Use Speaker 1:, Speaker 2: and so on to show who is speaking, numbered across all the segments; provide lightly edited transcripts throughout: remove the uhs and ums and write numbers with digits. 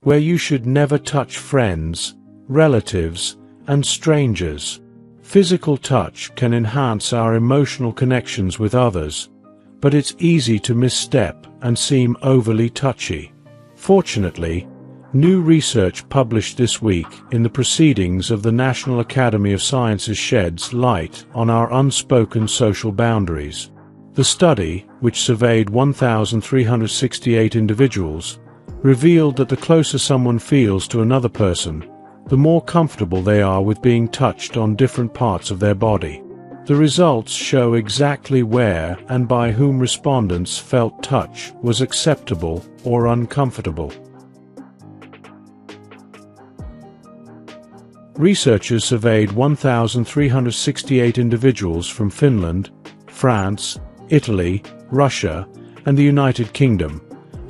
Speaker 1: where you should never touch friends, relatives, and strangers. Physical touch can enhance our emotional connections with others, but it's easy to misstep and seem overly touchy. Fortunately, new research published this week in the Proceedings of the National Academy of Sciences sheds light on our unspoken social boundaries. The study, which surveyed 1,368 individuals, revealed that the closer someone feels to another person, the more comfortable they are with being touched on different parts of their body. The results show exactly where and by whom respondents felt touch was acceptable or uncomfortable. Researchers surveyed 1,368 individuals from Finland, France, Italy, Russia, and the United Kingdom,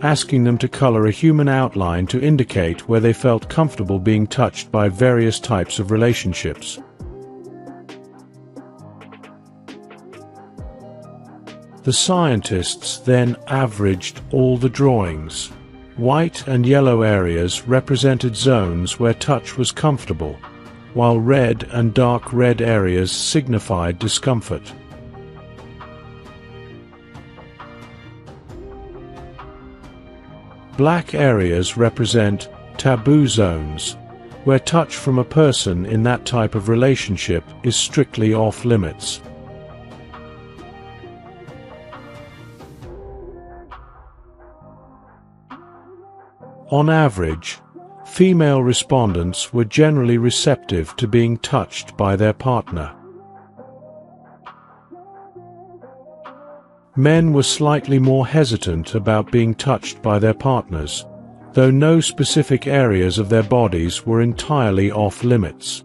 Speaker 1: asking them to color a human outline to indicate where they felt comfortable being touched by various types of relationships. The scientists then averaged all the drawings. White and yellow areas represented zones where touch was comfortable, while red and dark red areas signified discomfort. Black areas represent taboo zones, where touch from a person in that type of relationship is strictly off limits. On average, female respondents were generally receptive to being touched by their partner. Men were slightly more hesitant about being touched by their partners, though no specific areas of their bodies were entirely off limits.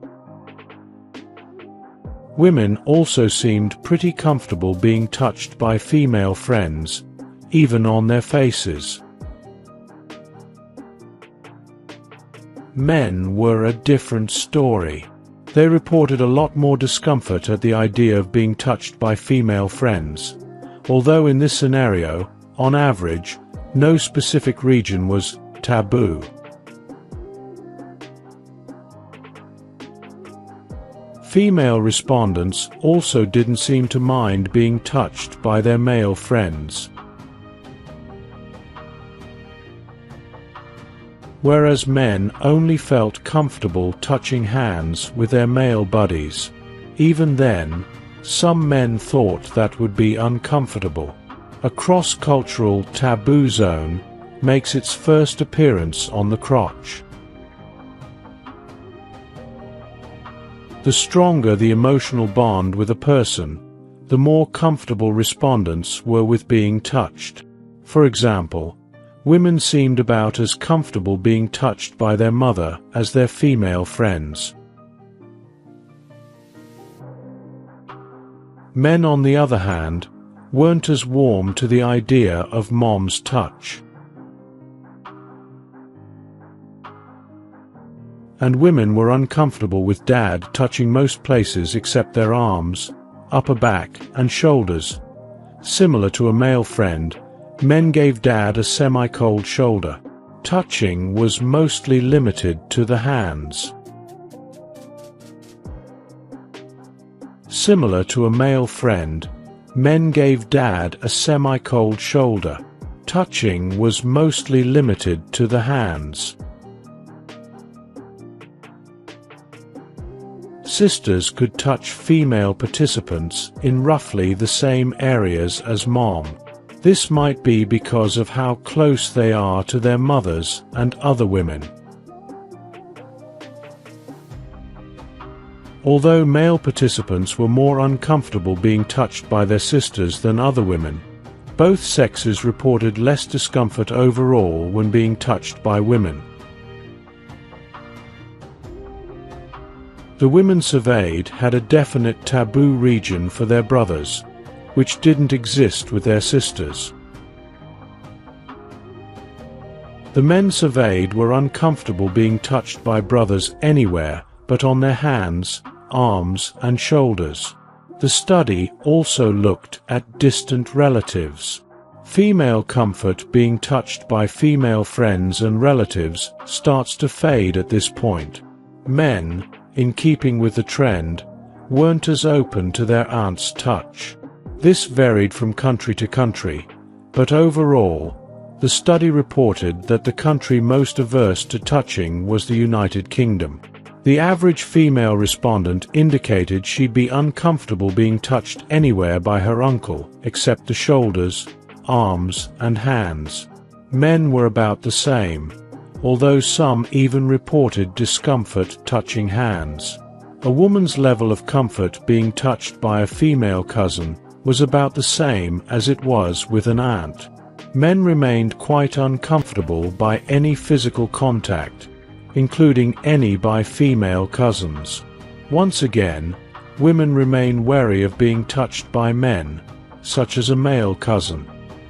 Speaker 1: Women also seemed pretty comfortable being touched by female friends, even on their faces. Men were a different story. They reported a lot more discomfort at the idea of being touched by female friends, although in this scenario, on average, no specific region was taboo. Female respondents also didn't seem to mind being touched by their male friends. Whereas men only felt comfortable touching hands with their male buddies. Even then, some men thought that would be uncomfortable. A cross-cultural taboo zone makes its first appearance on the crotch. The stronger the emotional bond with a person, the more comfortable respondents were with being touched. For example, women seemed about as comfortable being touched by their mother as their female friends. Men, on the other hand, weren't as warm to the idea of mom's touch. And women were uncomfortable with dad touching most places except their arms, upper back, and shoulders. Similar to a male friend, men gave dad a semi-cold shoulder. Touching was mostly limited to the hands. Similar to a male friend, men gave dad a semi-cold shoulder. Touching was mostly limited to the hands. Sisters could touch female participants in roughly the same areas as mom. This might be because of how close they are to their mothers and other women. Although male participants were more uncomfortable being touched by their sisters than other women, both sexes reported less discomfort overall when being touched by women. The women surveyed had a definite taboo region for their brothers, which didn't exist with their sisters. The men surveyed were uncomfortable being touched by brothers anywhere but on their hands, arms, and shoulders. The study also looked at distant relatives. Female comfort being touched by female friends and relatives starts to fade at this point. Men, in keeping with the trend, weren't as open to their aunt's touch. This varied from country to country, but overall, the study reported that the country most averse to touching was the United Kingdom. The average female respondent indicated she'd be uncomfortable being touched anywhere by her uncle, except the shoulders, arms, and hands. Men were about the same, although some even reported discomfort touching hands. A woman's level of comfort being touched by a female cousin was about the same as it was with an aunt. Men remained quite uncomfortable by any physical contact, including any by female cousins. Once again, women remain wary of being touched by men, such as a male cousin,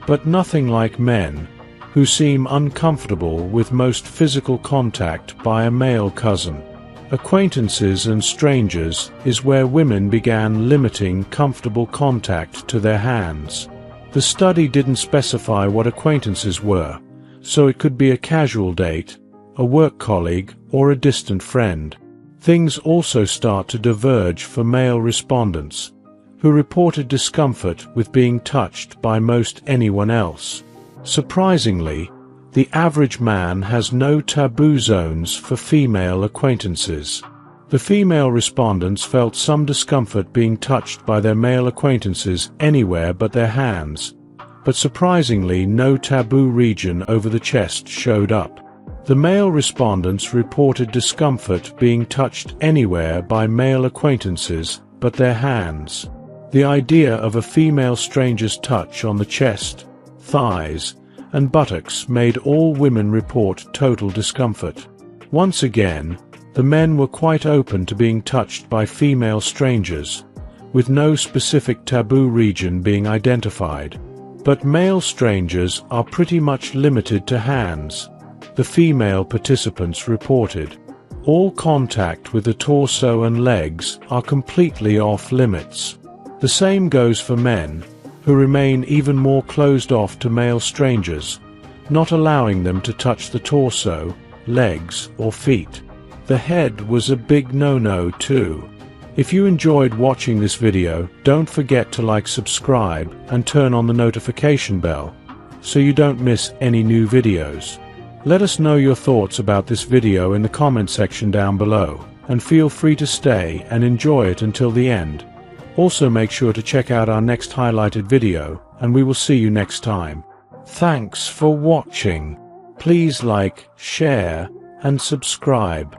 Speaker 1: but nothing like men, who seem uncomfortable with most physical contact by a male cousin. Acquaintances and strangers is where women began limiting comfortable contact to their hands. The study didn't specify what acquaintances were, so it could be a casual date, a work colleague, or a distant friend. Things also start to diverge for male respondents, who reported discomfort with being touched by most anyone else. Surprisingly, the average man has no taboo zones for female acquaintances. The female respondents felt some discomfort being touched by their male acquaintances anywhere but their hands, but surprisingly no taboo region over the chest showed up. The male respondents reported discomfort being touched anywhere by male acquaintances but their hands. The idea of a female stranger's touch on the chest, thighs, and buttocks made all women report total discomfort. Once again, the men were quite open to being touched by female strangers, with no specific taboo region being identified. But male strangers are pretty much limited to hands, the female participants reported. All contact with the torso and legs are completely off limits. The same goes for men, who remain even more closed off to male strangers, not allowing them to touch the torso, legs, or feet. The head was a big no-no too. If you enjoyed watching this video, don't forget to like, subscribe, and turn on the notification bell, so you don't miss any new videos. Let us know your thoughts about this video in the comment section down below, and feel free to stay and enjoy it until the end. Also make sure to check out our next highlighted video, and we will see you next time. Thanks for watching. Please like, share, and subscribe.